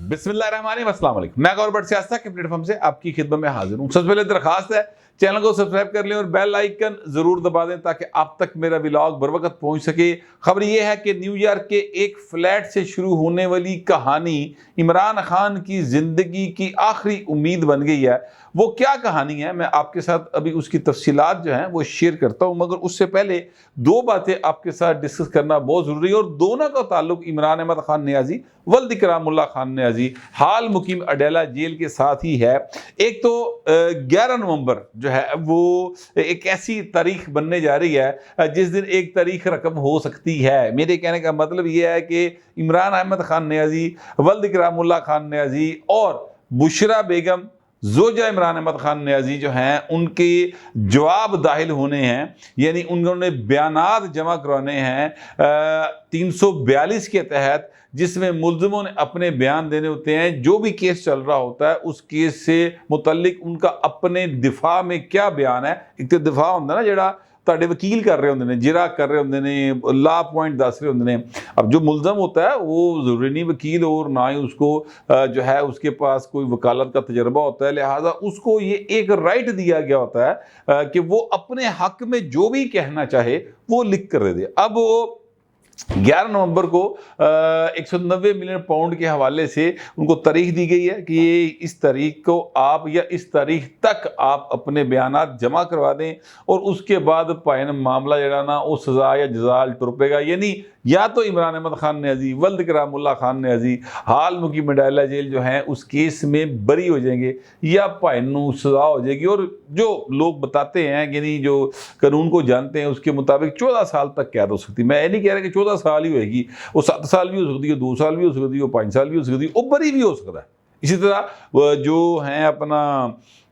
बिस्मिल्लाहिर्रहमानिर्रहीम, अस्सलाम वालेकुम। मैं गौर बट सियासत के प्लेटफॉर्म से आपकी खिदमत में हाजिर हूँ। सबसे पहले दरखास्त है, चैनल को सब्सक्राइब कर लें और बेल आइकन जरूर दबा दें ताकि आप तक मेरा व्लॉग बर वक्त पहुंच सके। खबर यह है कि न्यूयॉर्क के एक फ्लैट से शुरू होने वाली कहानी इमरान खान की जिंदगी की आखिरी उम्मीद बन गई है। वो क्या कहानी है, मैं आपके साथ अभी उसकी तफसीलात जो हैं वो शेयर करता हूँ, मगर उससे पहले दो बातें आपके साथ डिस्कस करना बहुत ज़रूरी है और दोनों का ताल्लुक इमरान अहमद खान नियाज़ी वल्द इकरामुल्लाह खान नियाज़ी हाल मुकीम अडेला जेल के साथ ही है। एक तो 11 नवंबर जो है वो एक ऐसी तारीख बनने जा रही है जिस दिन एक तारीख रकम हो सकती है। मेरे कहने का मतलब ये है कि इमरान अहमद खान नियाज़ी वल्द इकरामुल्लाह खान नियाज़ी और बुशरा बेगम जोजा इमरान अहमद खान नियाज़ी जो हैं उनके जवाब दाखिल होने हैं, यानी उन्होंने बयानात जमा करवाने हैं 342 के तहत, जिसमें मुल्ज़िमों ने अपने बयान देने होते हैं। जो भी केस चल रहा होता है उस केस से मुतल्लिक उनका अपने दिफा में क्या बयान है। एक तो दिफा होता है ना जड़ा ਤੁਹਾਡੇ वकील कर रहे होंगे ने, जिरा कर रहे होंगे ने, ला पॉइंट दस रहे होंगे ने। अब जो मुल्ज़म होता है वो ज़रूरी नहीं वकील और ना ही उसको जो है उसके पास कोई वकालत का तजर्बा होता है, लिहाजा उसको ये एक राइट दिया गया होता है कि वो अपने हक में जो भी कहना चाहे वो लिख कर दे दे। अब वो 11 नवंबर को 190 मिलियन पाउंड के हवाले से उनको तारीख दी गई है कि ये इस तारीख को आप या इस तारीख तक आप अपने बयानात जमा करवा दें और उसके बाद पायन मामला जड़ा ना वो सज़ा या जजाल टुरपेगा। यानी या तो इमरान अहमद खान नियाज़ी वल्द इकरामुल्लाह खान नियाज़ी हाल मुकीम अडेला जेल जो है उस केस में बरी हो जाएंगे या पायनू सज़ा हो जाएगी। और जो लोग बताते हैं यानी जो कानून को जानते हैं उसके मुताबिक 14 साल तक कैद हो सकती है। मैं ये नहीं कह रहा कि 14 साल ही होएगी, वो 7 साल भी हो सकती है, 2 साल भी हो सकती है, वो 5 साल भी हो सकती है, वो बरी भी हो सकता है। इसी तरह जो हैं अपना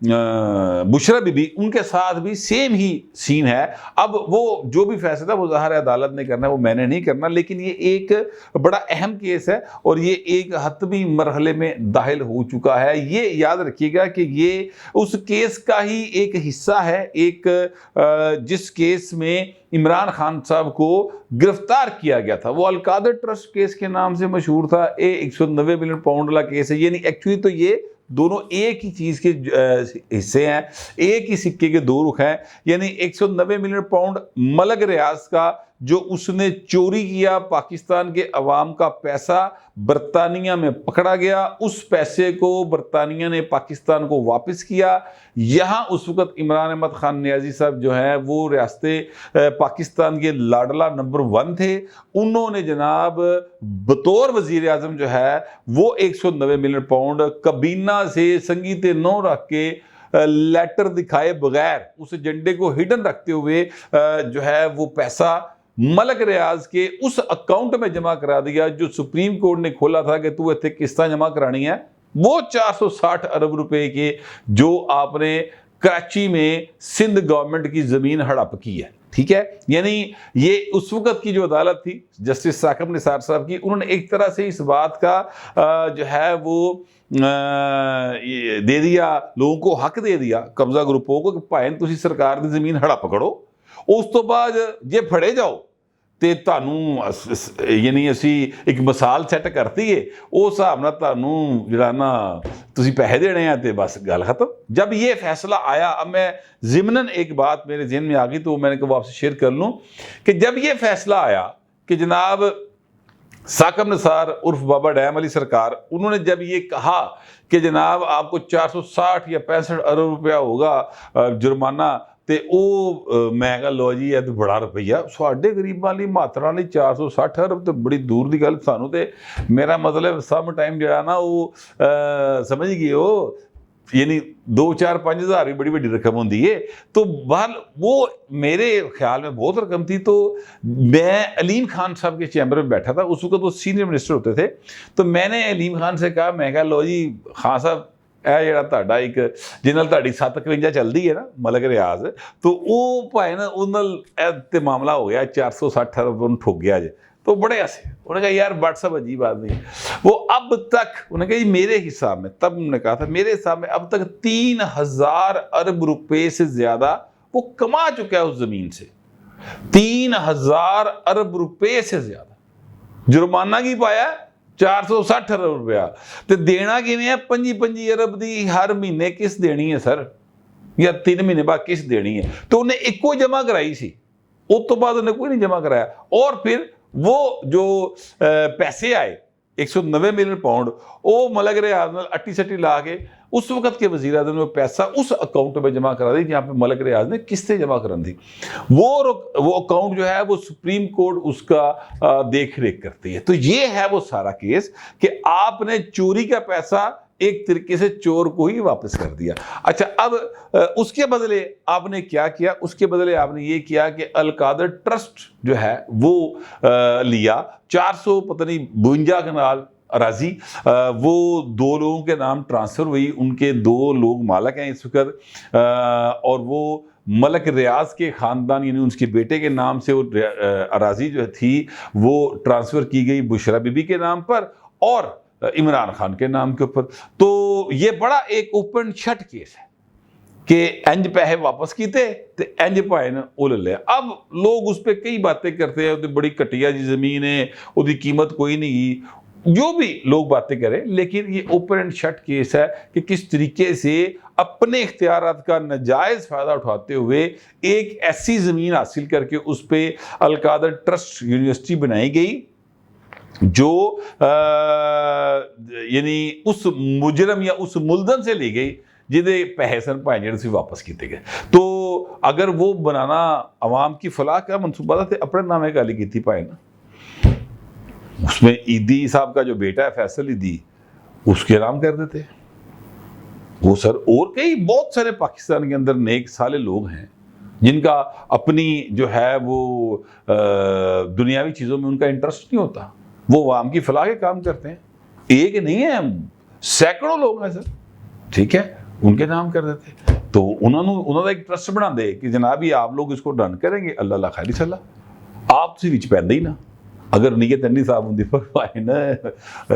बुशरा बीबी, उनके साथ भी सेम ही सीन है। अब वो जो भी फैसला वो ज़ाहिर है अदालत ने करना है, वो मैंने नहीं करना, लेकिन ये एक बड़ा अहम केस है और ये एक हतमी मरहले में दाखिल हो चुका है। ये याद रखिएगा कि ये उस केस का ही एक हिस्सा है, एक जिस केस में इमरान खान साहब को गिरफ्तार किया गया था। वो अलकादर ट्रस्ट केस के नाम से मशहूर था। 190 मिलियन पाउंड वाला केस है। यानी एक्चुअली तो ये दोनों एक ही चीज़ के हिस्से हैं, एक ही सिक्के के दो रुख हैं। यानी 190 मिलियन पाउंड मलक रियाज का जो उसने चोरी किया, पाकिस्तान के अवाम का पैसा बरतानिया में पकड़ा गया, उस पैसे को बरतानिया ने पाकिस्तान को वापस किया। यहाँ उस वक़्त इमरान अहमद खान नियाज़ी साहब जो है वो रियासत पाकिस्तान के लाडला नंबर 1 थे। उन्होंने जनाब बतौर वज़ीर आज़म जो है वो 190 मिलियन पाउंड कबीना से संगीते नौ रख के लेटर दिखाए बगैर उस एजेंडे को हिडन रखते हुए जो है वो पैसा मलक रियाज के उस अकाउंट में जमा करा दिया जो सुप्रीम कोर्ट ने खोला था कि तू इतने किस्तां जमा करानी है। वो 460 अरब रुपए के जो आपने कराची में सिंध गवर्नमेंट की ज़मीन हड़प की है, ठीक है। यानी ये उस वक़्त की जो अदालत थी जस्टिस साकिब निसार साहब की, उन्होंने एक तरह से इस बात का जो है वो दे दिया, लोगों को हक दे दिया कब्जा ग्रुपों को कि भाई तुसी सरकार की ज़मीन हड़प करो, उस तो बाद जे फड़े जाओ तो ਤੁਹਾਨੂੰ यानी असी एक मिसाल सैट करती है उस हिसाब नाल ਤੁਹਾਨੂੰ ਜਿਹੜਾ ना तुसी पैसे देने हैं तो बस गल खत्म। जब ये फैसला आया, अब मैं ज़िमनन एक बात मेरे जहन में आ गई तो मैंने कहा आपसे शेयर कर लूँ कि जब ये फैसला आया कि जनाब साकिब निसार उर्फ बाबा डैम अली सरकार, उन्होंने जब ये कहा कि जनाब आपको 460 या 65 अरब रुपया होगा जुर्माना, तो वो मैं कहा लो जी ये तो बड़ा रुपया साढ़े गरीबों वाली मात्रा वाली 460 अरब तो बड़ी दूर की गल सानू। तो मेरा मतलब सम टाइम जड़ा ना वो समझ गए हो, यानी 2-4-5 हज़ार भी बड़ी बड़ी रकम होती है। तो बहरहाल वो मेरे ख्याल में बहुत रकम थी। तो मैं अलीम खान साहब के चैम्बर में बैठा था, उस वक्त वो सीनियर मिनिस्टर होते थे। तो मैंने अलीम खान से कहा, मैं कहा लो जी खान साहब ਇਹ ਜਿਹੜਾ ਤੁਹਾਡਾ ਇੱਕ ਜਿਹਦੇ ਨਾਲ ਤੁਹਾਡੀ 751 ਚੱਲਦੀ ਹੈ ਨਾ ਮਲਕ ਰਿਆਜ਼, तो ਉਹ ਭਾਵੇਂ ਨਾ ਉਹਨਾਂ ਨਾਲ ਤੇ ਮਾਮਲਾ ਹੋ ਗਿਆ 460 अरब ਉਹਨੂੰ ਠੁੱਕ ਗਿਆ ਜੇ। तो बड़े हंसे, उन्होंने कहा यार व्हाट्सअप अजीब आदमी है। वो अब तक उन्होंने कहा मेरे हिसाब में, तब उन्होंने कहा था मेरे हिसाब में अब तक 3000 अरब रुपए से ज़्यादा वो कमा चुका है उस ज़मीन से। 3000 अरब रुपए से ज़्यादा जुर्माना की पाया 460 अरब रुपया ਤੇ ਦੇਣਾ ਕਿਵੇਂ ਹੈ 25 ਅਰਬ ਦੀ ਹਰ ਮਹੀਨੇ ਕਿਸ ਦੇਣੀ ਹੈ ਸਰ ਜਾਂ 3 ਮਹੀਨੇ ਬਾਅਦ ਕਿਸ ਦੇਣੀ ਹੈ तो ਉਹਨੇ ਇੱਕੋ ਜਮਾ ਕਰਾਈ ਸੀ ਉਸ ਤੋਂ ਬਾਅਦ ਉਹਨੇ ਕੋਈ ਨਹੀਂ ਜਮਾ ਕਰਾਇਆ और फिर वो जो पैसे आए 190 मिलियन पाउंड वो मलक रियाज ने अट्टी सट्टी ला के उस वक्त के वज़ीर आज़म ने पैसा उस अकाउंट में जमा करा दी जहाँ पे मलक रियाज ने किस्तें जमा करा दी। वो अकाउंट जो है वो सुप्रीम कोर्ट उसका देख रेख करती है। तो ये है वो सारा केस कि आपने चोरी का पैसा एक तरीके से चोर को ही वापस कर दिया। अच्छा, अब उसके बदले आपने क्या किया? उसके बदले आपने ये किया कि अल-कादर ट्रस्ट जो है वो लिया 400 पता नहीं 52 कनाल अराजी, वो 2 लोगों के नाम ट्रांसफ़र हुई, उनके 2 लोग मालक हैं इस वक्त, और वो मलक रियाज के ख़ानदान यानी उसके बेटे के नाम से वो अराजी जो थी वो ट्रांसफ़र की गई बुशरा बीबी के नाम पर और इमरान खान के नाम के ऊपर। तो ये बड़ा एक ओपन शट केस है कि इंज पैसे वापस कीते ते इंज भाई ने वो ले लिया। अब लोग उस पर कई बातें करते हैं, तो बड़ी घटिया जी ज़मीन है, उसकी कीमत कोई नहीं, जो भी लोग बातें करें, लेकिन ये ओपन एंड शट केस है कि किस तरीके से अपने इख्तियारात का नाजायज़ फ़ायदा उठाते हुए एक ऐसी ज़मीन हासिल करके उस पर अल-कादर ट्रस्ट यूनिवर्सिटी बनाई गई जो यानी उस मुजरम या उस मुलजम से ली गई जिदे पैसे सन भाई जेड़े से वापस किए गए। तो अगर वो बनाना अवाम की फलाह का मनसूबा था तो अपने नामे गाली की थी भाई ना, उसमें ईदी साहब का जो बेटा है फैसल ईदी उसके नाम कर देते वो सर। और कई बहुत सारे पाकिस्तान के अंदर नेक साले लोग हैं जिनका अपनी जो है वो दुनियावी चीज़ों में उनका इंटरेस्ट नहीं होता, वो आवाम की फलाह के काम करते हैं। एक नहीं है, सैकड़ों लोग हैं सर, ठीक है, उनके नाम कर देते। तो उन्होंने एक ट्रस्ट बना दे कि जनाब ये आप लोग इसको डन करेंगे, अल्लाह ला खैरी सलाह। आप से विच पैंदा ही ना, अगर नीयत इन्नी साफ होंदी पर भाई ना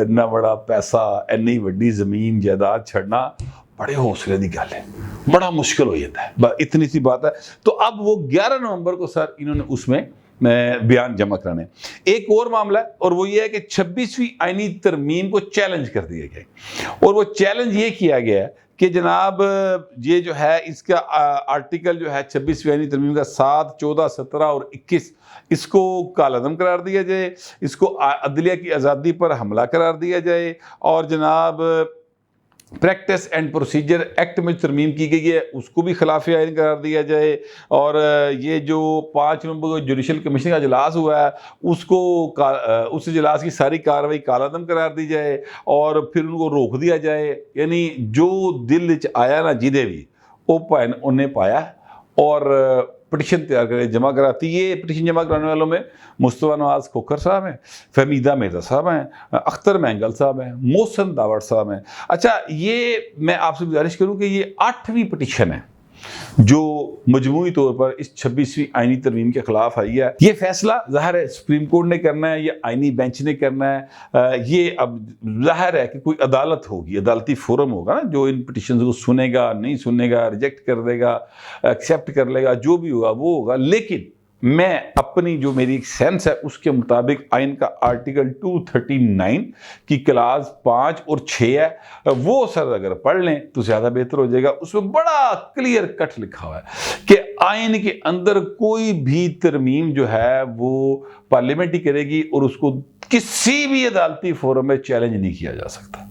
इन्ना बड़ा पैसा इन्नी वड्डी ज़मीन जायदाद छड़ना बड़े हौसले की गल है, बड़ा मुश्किल हो जाता है, इतनी सी बात है। तो अब वो 11 नवंबर को सर इन्होंने उसमें बयान जमा कराने। एक और मामला है और वो ये है कि 26वीं आईनी तरमीम को चैलेंज कर दिया गया और वो चैलेंज ये किया गया है कि जनाब ये जो है इसका आर्टिकल जो है 26वीं आईनी तरमीम का 7, 14, 17 और 21 इसको कालअदम करार दिया जाए, इसको अदलिया की आज़ादी पर हमला करार दिया जाए और जनाब प्रैक्टिस एंड प्रोसीजर एक्ट में तरमीम की गई है उसको भी खिलाफ आइन करार दिया जाए। और ये जो 5 नवंबर को जुडिशल कमीशन का इजलास हुआ है उसको उस इजलास की सारी कार्रवाई कालादम करार दी जाए और फिर उनको रोक दिया जाए। यानी जो दिल च आया ना जिदे भी वो भाई उन्हें पाया और पटिशन तैयार कर जमा कराती। ये पटिशन जमा कराने वालों में मुस्तफा नवाज खोखर साहब हैं, फहमीदा मिर्जा साहब हैं, अख्तर मैंगल साहब हैं, मोहसन दावड़ साहब हैं। अच्छा, ये मैं आपसे गुजारिश करूं कि ये 8वीं पटिशन है जो मजमूई तौर पर इस 26वीं आईनी तरमीम के खिलाफ आई है। ये फैसला ज़ाहिर है सुप्रीम कोर्ट ने करना है या आईनी बेंच ने करना है। ये अब ज़ाहिर है कि कोई अदालत होगी, अदालती फोरम होगा ना जो इन पिटिशन को सुनेगा, नहीं सुनेगा, रिजेक्ट कर देगा, एक्सेप्ट कर लेगा, जो भी होगा वो होगा। लेकिन मैं अपनी जो मेरी एक सेंस है उसके मुताबिक आइन का आर्टिकल 239 की क्लास 5 और 6 है वो सर अगर पढ़ लें तो ज़्यादा बेहतर हो जाएगा। उसमें बड़ा क्लियर कट लिखा हुआ है कि आइन के अंदर कोई भी तरमीम जो है वो पार्लियामेंट ही करेगी और उसको किसी भी अदालती फोरम में चैलेंज नहीं किया जा सकता।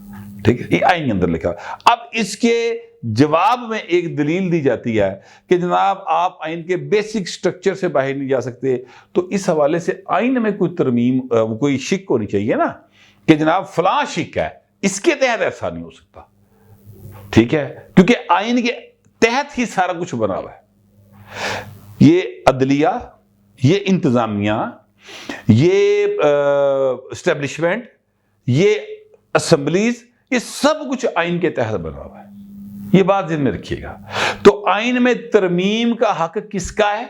ठीक है, ये आइन के अंदर लिखा है। अब इसके जवाब में एक दलील दी जाती है कि जनाब आप आइन के बेसिक स्ट्रक्चर से बाहर नहीं जा सकते। तो इस हवाले से आइन में कोई तरमीम कोई शिक होनी चाहिए ना कि जनाब फलां शिक है, इसके तहत ऐसा नहीं हो सकता। ठीक है, क्योंकि आइन के तहत ही सारा कुछ बना हुआ है। ये अदलिया, ये इंतजामिया, ये एस्टेब्लिशमेंट, ये असम्बलीज, ये सब कुछ आइन के तहत बना हुआ है। ये बात ध्यान में रखिएगा। तो आइन में तरमीम का हक किसका है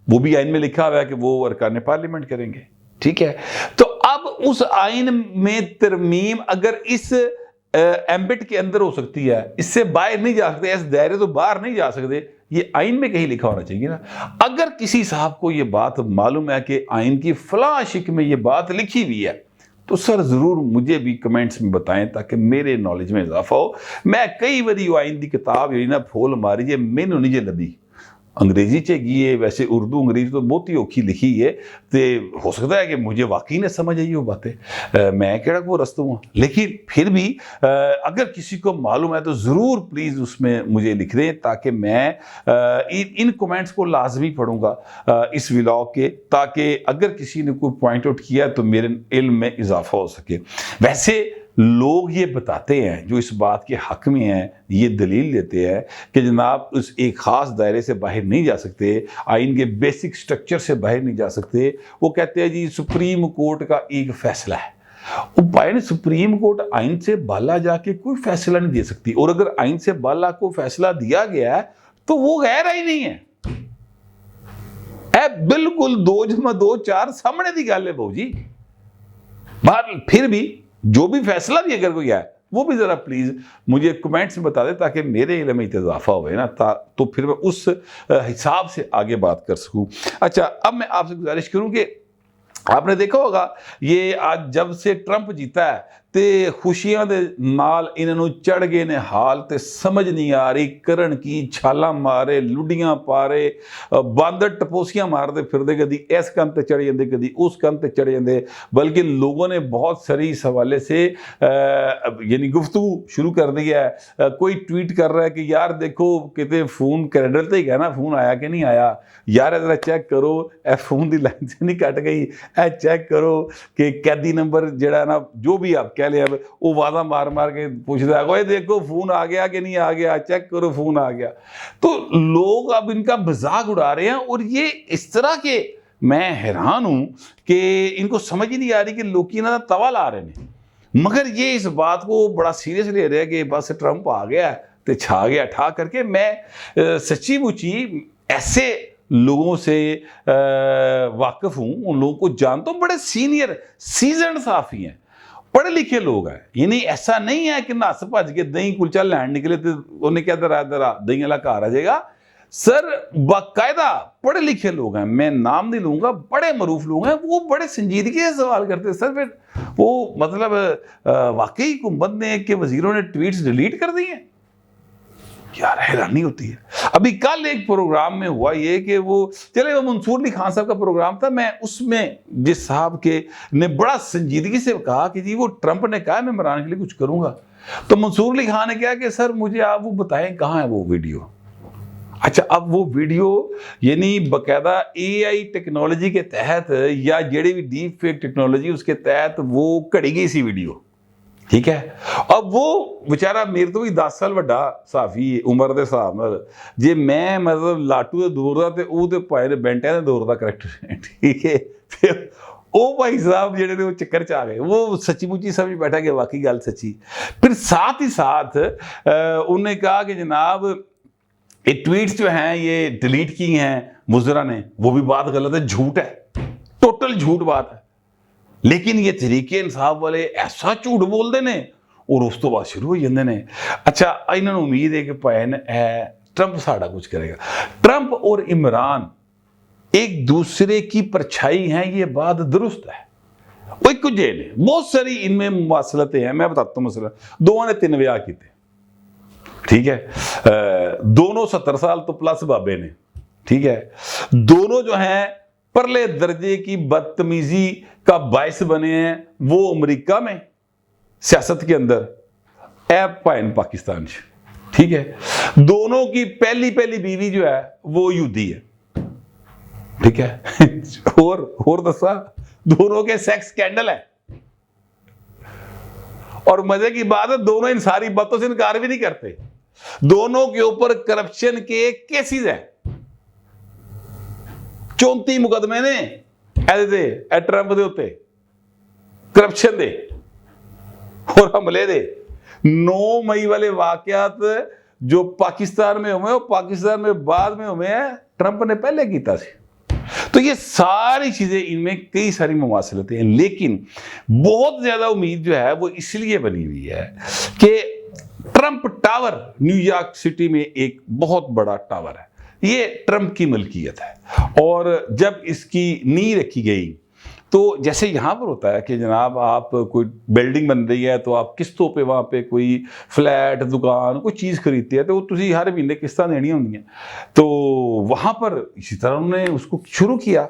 वो भी आइन में लिखा हुआ है कि वो अरकान पार्लियामेंट करेंगे। ठीक है, तो अब उस आइन में तरमीम अगर इस एम्बिट के अंदर हो सकती है, इससे बाहर नहीं जा सकते, इस दायरे तो बाहर नहीं जा सकते, ये आइन में कहीं लिखा होना चाहिए ना। अगर किसी साहब को ये बात मालूम है कि आइन की फलां शिक में ये बात लिखी हुई है تو سر ضرور مجھے بھی کمنٹس میں بتائیں تاکہ میرے نالج میں اضافہ ہو. میں کئی باری آئندی کتاب یہ نا پھول ماری جے مینوں نہیں جے لبھی انگریزی چاہیے ہے. ویسے اردو انگریزی تو بہت ہی اوکھی لکھی ہے تو ہو سکتا ہے کہ مجھے واقعی نہ سمجھ آئی وہ باتیں, میں کہڑا وہ رستوں ہوں. لیکن پھر بھی اگر کسی کو معلوم ہے تو ضرور پلیز اس میں مجھے لکھ دیں تاکہ میں ان کومنٹس کو لازمی پڑھوں گا اس ولاگ کے, تاکہ اگر کسی نے کوئی پوائنٹ آؤٹ کیا تو میرے علم میں اضافہ ہو سکے. ویسے لوگ یہ بتاتے ہیں جو اس بات کے حق میں ہیں, یہ دلیل دیتے ہیں کہ جناب اس ایک خاص دائرے سے باہر نہیں جا سکتے, آئین کے بیسک سٹرکچر سے باہر نہیں جا سکتے. وہ کہتے ہیں جی سپریم کورٹ کا ایک فیصلہ ہے. وہ بھائی سپریم کورٹ آئین سے بالا جا کے کوئی فیصلہ نہیں دے سکتی, اور اگر آئین سے بالا کو فیصلہ دیا گیا ہے تو وہ غیر آئین نہیں ہے. بالکل 2+2=4 سامنے دی گل ہے بہو جی. بہرحال پھر بھی جو بھی فیصلہ بھی اگر کوئی ہے وہ بھی ذرا پلیز مجھے کمنٹس میں بتا دے تاکہ میرے علم میں اضافہ ہوئے نا, تو پھر میں اس حساب سے آگے بات کر سکوں. اچھا, اب میں آپ سے گزارش کروں کہ آپ نے دیکھا ہوگا یہ آج جب سے ٹرمپ جیتا ہے تے خوشیاں دے نال انہوں چڑھ گئے نے حال تے سمجھ نہیں آ رہی کرن کی, چھالاں مارے, لڈیاں پارے, باندر ٹپوسیاں مار دے پھر دے, کدی اس کن تے چڑھ جاندے کدی اس کن تے چڑھ جاندے. بلکہ لوگوں نے بہت ساری اس حوالے سے یعنی گفتگو شروع کر دی ہے. کوئی ٹویٹ کر رہا ہے کہ یار دیکھو کتے فون کینیڈا تے ہی گیا نا, فون آیا کہ نہیں آیا یار, ذرا چیک کرو اے فون دی لائن سے نہیں کٹ گئی, اے چیک کرو کہ قیدی نمبر جڑا نا جو بھی آپ کہہ لیں وہ وعدہ مار مار کے پوچھتا ہے وہ دیکھو فون آ گیا کہ نہیں آ گیا, چیک کرو فون آ گیا. تو لوگ اب ان کا مذاق اڑا رہے ہیں, اور یہ اس طرح کے میں حیران ہوں کہ ان کو سمجھ ہی نہیں آ رہی کہ لوگ نا توا لا رہے ہیں, مگر یہ اس بات کو بڑا سیریس لے رہے ہیں کہ بس ٹرمپ آ گیا تو چھا گیا ٹھا کر کے. میں سچی مچی ایسے لوگوں سے واقف ہوں, ان لوگوں کو جانتا ہوں, بڑے سینئر سیزنڈ صحافی ہیں, پڑھے لکھے لوگ ہیں. یعنی ایسا نہیں ہے کہ ناس بھج کے دہی کلچا لینڈ نکلے تو انہیں کیا درا دہی والا گھر آ جائے گا. سر باقاعدہ پڑھے لکھے لوگ ہیں, میں نام نہیں لوں گا, بڑے معروف لوگ ہیں, وہ بڑے سنجیدگی سے سوال کرتے ہیں. سر پھر وہ مطلب واقعی حکومت نے کہ وزیروں نے ٹویٹس ڈیلیٹ کر دی ہیں, یار حیرانی ہوتی ہے. ابھی کل ایک پروگرام میں ہوا یہ کہ وہ چلے وہ منصور علی خان صاحب کا پروگرام تھا, میں اس میں جس صاحب کے نے بڑا سنجیدگی سے کہا کہ جی وہ ٹرمپ نے کہا میں عمران کے لیے کچھ کروں گا, تو منصور علی خان نے کہا کہ سر مجھے آپ وہ بتائیں کہاں ہے وہ ویڈیو. اچھا, اب وہ ویڈیو یعنی باقاعدہ اے آئی ٹیکنالوجی کے تحت یا جڑی بھی ڈیپ فیک ٹیکنالوجی اس کے تحت وہ کڑی گئی سی ویڈیو, ٹھیک ہے. اب وہ بیچارہ میرے تو بھی 10 سال وڈا صحافی عمر دے حساب نال, جے میں مطلب لاٹو دے دور دا تے او تے پائے دے بینٹیاں دے دور دا کریکٹر, ٹھیک ہے. پھر او بھائی صاحب جڑے نے وہ چکر چ آ گئے, وہ سچی مچی سمجھ بیٹھا کہ واقعی گل سچی. پھر ساتھ ہی ساتھ انہوں نے کہا کہ جناب یہ ٹویٹس جو ہیں یہ ڈیلیٹ کی ہیں مضرہ نے, وہ بھی بات غلط ہے, جھوٹ ہے, ٹوٹل جھوٹ بات ہے. لیکن یہ تحریک انصاف والے ایسا جھوٹ بول دے نے اور اس تو بعد شروع ہو جاندے نے. اچھا, انہوں نے امید ہے کہ پائن ہے ٹرمپ ساڑا کچھ کرے گا. ٹرمپ اور عمران ایک دوسرے کی پرچھائی ہیں, یہ بات درست ہے. وہ ایک جیل ہے, بہت ساری ان میں مواصلتیں ہیں. میں بتاتا ہوں مثلا دونوں نے 3 بیاہ کیتے, ٹھیک ہے, دونوں 70 سال تو پلس بابے نے, ٹھیک ہے. دونوں جو ہیں پرلے درجے کی بدتمیزی کا باعث بنے ہیں, وہ امریکہ میں سیاست کے اندر, ایپ پائن پاکستان سے, ٹھیک ہے. دونوں کی پہلی بیوی جو ہے وہ یہودی ہے, ٹھیک ہے. اور دسا دونوں کے سیکس سکینڈل ہے, اور مزے کی بات ہے دونوں ان ساری باتوں سے انکار بھی نہیں کرتے. دونوں کے اوپر کرپشن کے کیسز ہیں, 34 مقدمے نے اے ٹرمپ دے ہوتے کرپشن دے اور حملے دے. 9 مئی والے واقعات جو پاکستان میں ہوئے, وہ پاکستان میں بعد میں ہوئے ہیں, ٹرمپ نے پہلے کیتا سی. تو یہ ساری چیزیں ان میں کئی ساری مواصلتیں ہیں. لیکن بہت زیادہ امید جو ہے وہ اس لیے بنی ہوئی ہے کہ Trump tower new York city میں ایک بہت بڑا ٹاور ہے, یہ ٹرمپ کی ملکیت ہے, اور جب اس کی نیو رکھی گئی تو جیسے یہاں پر ہوتا ہے کہ جناب آپ کوئی بلڈنگ بن رہی ہے تو آپ قسطوں پہ وہاں پہ کوئی فلیٹ دکان کوئی چیز خریدتے ہیں تو وہ تسی ہر مہینے قسطاں دینی ہوندی ہیں. تو وہاں پر اسی طرح انہوں نے اس کو شروع کیا.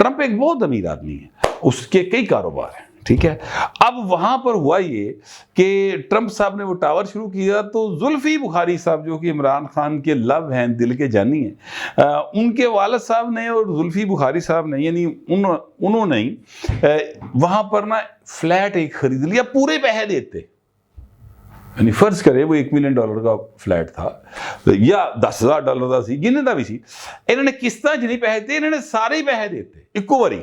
ٹرمپ ایک بہت امیر آدمی ہے, اس کے کئی کاروبار ہیں, ٹھیک ہے. اب وہاں پر ہوا یہ کہ ٹرمپ صاحب نے وہ ٹاور شروع کیا تو زلفی بخاری صاحب جو کہ عمران خان کے لو ہیں, دل کے جانی ہیں, ان کے والد صاحب نے اور زلفی بخاری صاحب نے یعنی انہوں نے وہاں پر نا فلیٹ ایک خرید لیا پورے پیسے دیتے. یعنی فرض کرے وہ $1 ملین کا فلیٹ تھا یا $10,000 کا سی, جنہیں دا بھی سی, انہوں نے قسطاں جنہیں پیسے دیتے انہوں نے سارے پیسے دیتے ایکو واری.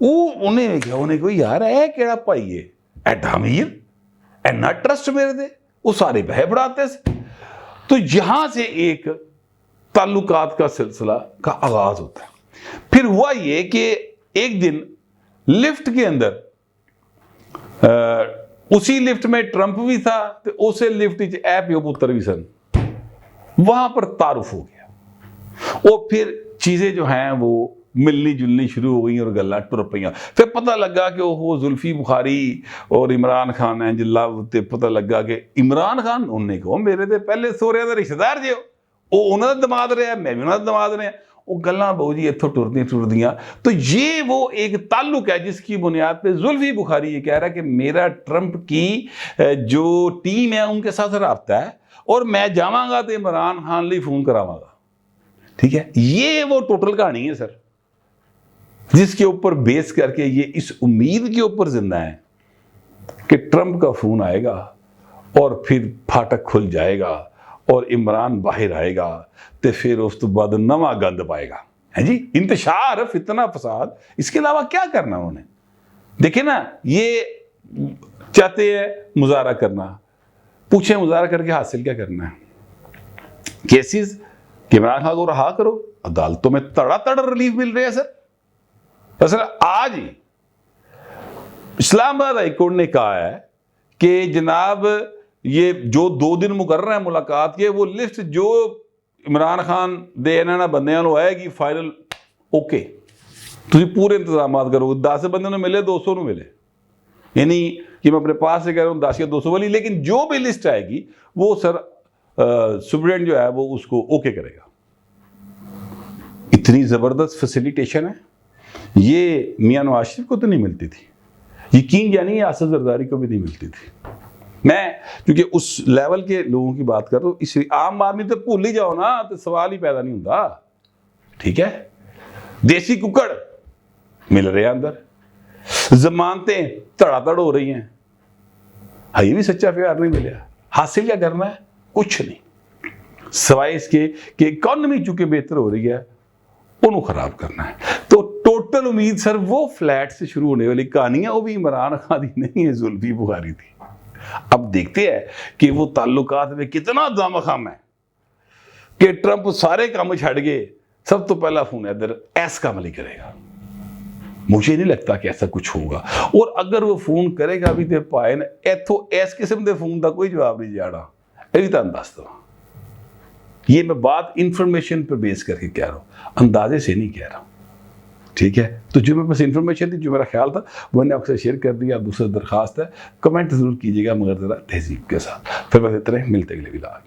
انہیں کہا یار اے کیڑا پائی ہے ایڈا امیر اینا ٹرسٹ میرے دے, وہ سارے پیسے بڑھاتے سے. تو یہاں سے ایک تعلقات کا سلسلہ کا آغاز ہوتا ہے. پھر ہوا یہ کہ ایک دن لفٹ کے اندر اسی لفٹ میں ٹرمپ بھی تھا تو اسے لفٹ اے پیو پتر بھی سن, وہاں پر تعارف ہو گیا. اور پھر چیزیں جو ہیں وہ ملنی جلنی شروع ہو گئی اور گلاں ٹر پئیاں. پھر پتہ لگا کہ وہ زلفی بخاری اور عمران خان ہیں جلا, تے پتہ لگا کہ عمران خان انہوں نے کہا میرے دے پہلے سورے دا رشتہ دار جے, وہ انہوں نے دماد رہا ہے میں بھی انہوں نے دماد رہا ہے, وہ گلاں بہو جی اتھوں ٹردیاں. تو یہ وہ ایک تعلق ہے جس کی بنیاد پہ زلفی بخاری یہ کہہ رہا ہے کہ میرا ٹرمپ کی جو ٹیم ہے ان کے ساتھ رابطہ ہے اور میں جاواں گا تو عمران خان لی فون کراواں گا. ٹھیک ہے, یہ وہ ٹوٹل کہانی ہے سر, جس کے اوپر بیس کر کے یہ اس امید کے اوپر زندہ ہے کہ ٹرمپ کا فون آئے گا اور پھر پھاٹک کھل جائے گا اور عمران باہر آئے گا تو پھر اس تو بعد نواں گند پائے گا. ہے جی, انتشار فتنہ فساد, اس کے علاوہ کیا کرنا انہوں نے. دیکھیں نا, یہ چاہتے ہیں مظاہرہ کرنا, پوچھیں مظاہرہ کر کے حاصل کیا کرنا ہے. کیسز کہ عمران خان کو رہا کرو, عدالتوں میں تڑا تڑ ریلیف مل رہے ہیں سر. سر آج ہی اسلام آباد ہائی کورٹ نے کہا ہے کہ جناب یہ جو 2 دن مقرر ہے ملاقات کے, وہ لسٹ جو عمران خان دے انہاں بندیاں نو آئے گی فائنل اوکے, تسی پورے انتظامات کرو. 10 بندے نو ملے 200 نو ملے, یعنی کہ میں اپنے پاس سے کہہ رہا ہوں 10 یا 200 والی, لیکن جو بھی لسٹ آئے گی وہ سر سپرڈنٹ جو ہے وہ اس کو اوکے کرے گا. اتنی زبردست فیسیلیٹیشن ہے, یہ میاں نواز شریف کو تو نہیں ملتی تھی, یقین یعنی آصف زرداری کو بھی نہیں ملتی تھی. میں کیونکہ اس لیول کے لوگوں کی بات کر رہا ہوں, اس عام آدمی تو بھول ہی جاؤ نا تو سوال ہی پیدا نہیں ہوتا. ٹھیک ہے, دیسی ککڑ مل رہے ہیں اندر, ضمانتیں تڑا تڑ ہو رہی ہیں, یہ بھی سچا پیار نہیں ملیا. حاصل کیا کرنا ہے؟ کچھ نہیں, سوائے اس کے کہ اکانومی چونکہ بہتر ہو رہی ہے انہوں خراب کرنا ہے. تو ٹوٹل امید سر وہ فلیٹ سے شروع ہونے والی کہانی ہے, وہ بھی عمران خان دی نہیں ہے, زلفی بخاری تھی. اب دیکھتے ہیں کہ وہ تعلقات میں کتنا دم خم ہے کہ ٹرمپ سارے کام چھڑ گئے, سب تو پہلا فون ہے ادھر ایس کا عملی کرے گا. مجھے نہیں لگتا کہ ایسا کچھ ہوگا, اور اگر وہ فون کرے گا بھی تو پائے نا ایتھو ایس قسم دے فون دا کوئی جواب نہیں جانا. یہ بھی تو انداز دو, یہ میں بات انفارمیشن پر بیس کر کے کہہ رہا ہوں, اندازے سے نہیں کہہ رہا ہوں. ٹھیک ہے, تو جو میرے پاس انفارمیشن تھی, جو میرا خیال تھا وہ نے آپ سے شیئر کر دیا. دوسرا درخواست ہے کمنٹ ضرور کیجیے گا مگر ذرا تہذیب کے ساتھ. پھر بس اتنے ملتے اگلے ولاگ.